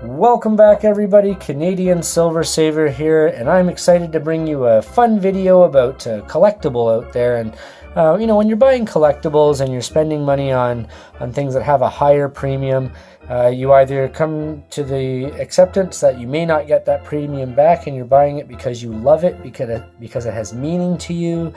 Welcome back everybody, Canadian Silver Saver here, and I'm excited to bring you a fun video about a collectible out there. And when you're buying collectibles and you're spending money on things that have a higher premium, you either come to the acceptance that you may not get that premium back and you're buying it because you love it, because it has meaning to you,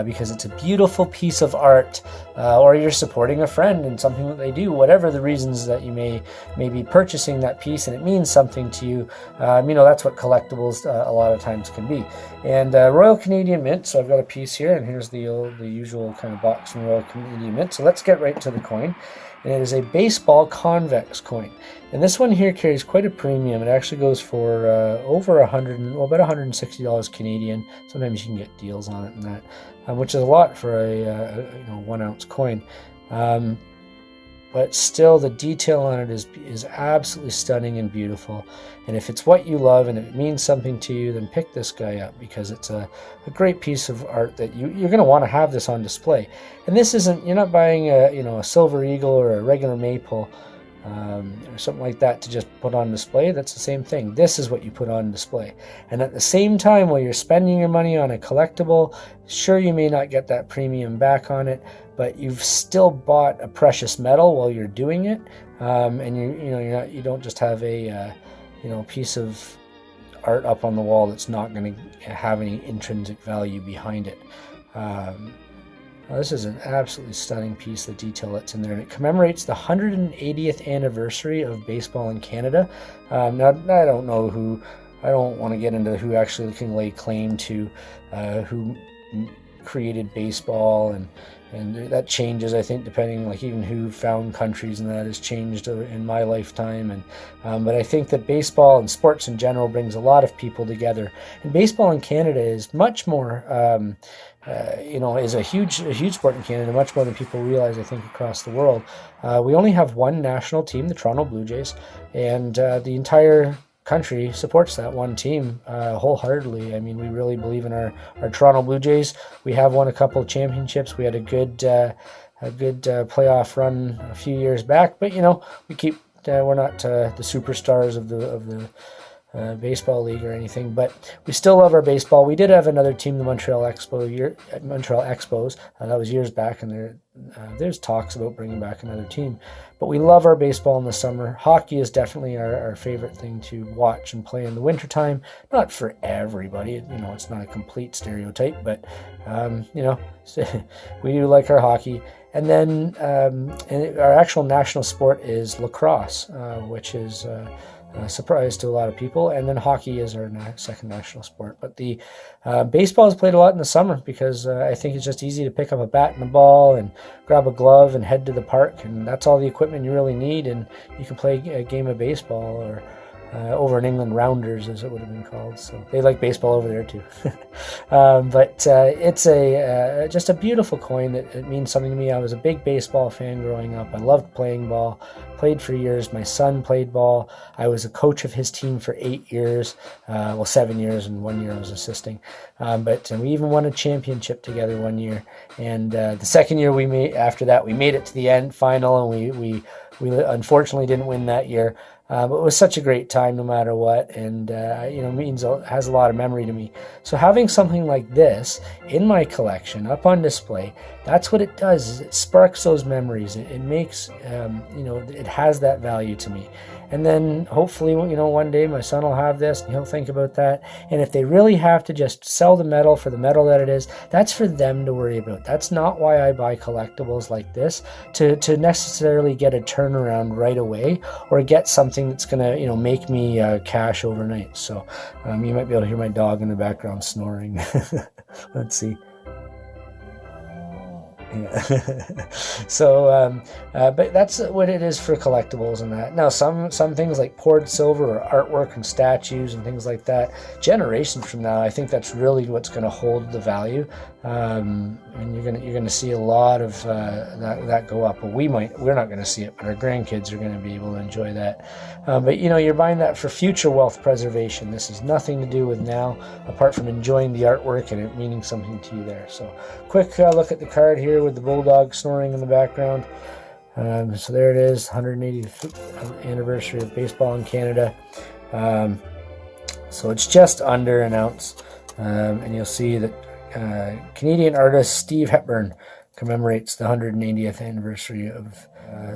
because it's a beautiful piece of art, or you're supporting a friend in something that they do, whatever the reasons that you may be purchasing that piece and it means something to you. That's what collectibles a lot of times can be. And Royal Canadian Mint, so I've got a piece here, and here's the usual kind of box from Royal Canadian Mint. So let's get right to the coin. And it is a baseball Convex coin. And this one here carries quite a premium. It actually goes for over about $160 Canadian. Sometimes you can get deals on it and that, which is a lot for a 1 ounce coin. But still, the detail on it is absolutely stunning and beautiful. And if it's what you love and it means something to you, then pick this guy up, because it's a great piece of art that you're going to want to have this on display. And this isn't, you're not buying a silver eagle or a regular maple or something like that to just put on display. That's the same thing. This is what you put on display. And at the same time, while you're spending your money on a collectible, sure, you may not get that premium back on it, but you've still bought a precious metal while you're doing it, and you don't just have a piece of art up on the wall that's not going to have any intrinsic value behind it. This is an absolutely stunning piece, the detail that's in there, and it commemorates the 180th anniversary of baseball in Canada. Now, I don't want to get into who actually can lay claim to who created baseball, and that changes, I think, depending, like, even who found countries, and that has changed in my lifetime. But I think that baseball and sports in general brings a lot of people together. And baseball in Canada is much more, is a huge sport in Canada, much more than people realize, I think, across the world. We only have one national team, the Toronto Blue Jays, and the entire country supports that one team wholeheartedly. I mean, we really believe in our Toronto Blue Jays. We have won a couple of championships. We had a good playoff run a few years back, but we're not the superstars of the baseball league or anything, but we still love our baseball. We did have another team, the Montreal Expos. That was years back, and there's talks about bringing back another team. But we love our baseball in the summer. Hockey is definitely our favorite thing to watch and play in the wintertime. Not for everybody, it's not a complete stereotype, but we do like our hockey. And then our actual national sport is lacrosse, which is a surprise to a lot of people. And then hockey is our second national sport. But the baseball is played a lot in the summer, because I think it's just easy to pick up a bat and a ball and grab a glove and head to the park, and that's all the equipment you really need, and you can play a game of baseball, or over in England, rounders as it would have been called. So they like baseball over there too. But it's just a beautiful coin that it means something to me. I was a big baseball fan growing up. I loved playing ball, played for years. My son played ball. I was a coach of his team for 8 years, 7 years, and 1 year I was assisting. But we even won a championship together one year. And the second year we made it to the final, and we unfortunately didn't win that year. But it was such a great time no matter what, and has a lot of memory to me. So having something like this in my collection up on display, that's what it does, is it sparks those memories. It makes, it has that value to me. And then hopefully, one day my son will have this and he'll think about that. And if they really have to just sell the metal for the metal that it is, that's for them to worry about. That's not why I buy collectibles like this, to necessarily get a turnaround right away, or get something that's going to, make me cash overnight. So you might be able to hear my dog in the background snoring. Let's see. Yeah. So, but that's what it is for collectibles and that. Now, some things like poured silver or artwork and statues and things like that, generations from now, I think that's really what's going to hold the value. And you're gonna see a lot of that go up. But we're not going to see it, but our grandkids are going to be able to enjoy that. But you're buying that for future wealth preservation. This has nothing to do with now, apart from enjoying the artwork and it meaning something to you there. So, quick look at the card here with the bulldog snoring in the background. So there it is, 180th anniversary of baseball in Canada. So it's just under an ounce, and you'll see that Canadian artist Steve Hepburn commemorates the 180th anniversary of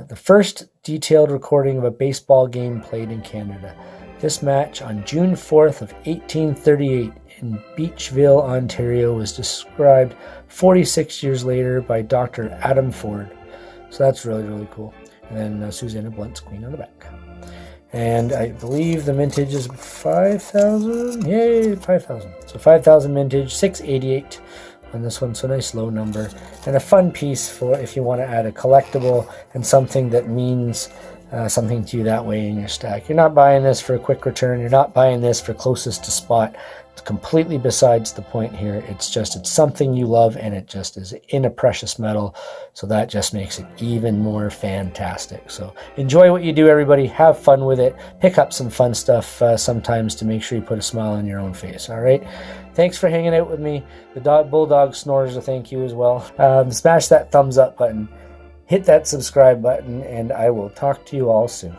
the first detailed recording of a baseball game played in Canada. This match on June 4th of 1838 in Beachville, Ontario, was described 46 years later by Dr. Adam Ford. So that's really, really cool. And then Susanna Blunt's Queen on the back. And I believe the mintage is 5,000. Yay, 5,000. So 5,000 mintage, 688 on this one. So nice low number. And a fun piece for if you want to add a collectible and something that means something to you that way in your stack. You're not buying this for a quick return. You're not buying this for closest to spot. It's completely besides the point here. It's something you love, and it just is in a precious metal. So that just makes it even more fantastic. So enjoy what you do, everybody. Have fun with it. Pick up some fun stuff sometimes to make sure you put a smile on your own face. All right. Thanks for hanging out with me. The Bulldog snores a thank you as well. Smash that thumbs up button. Hit that subscribe button, and I will talk to you all soon.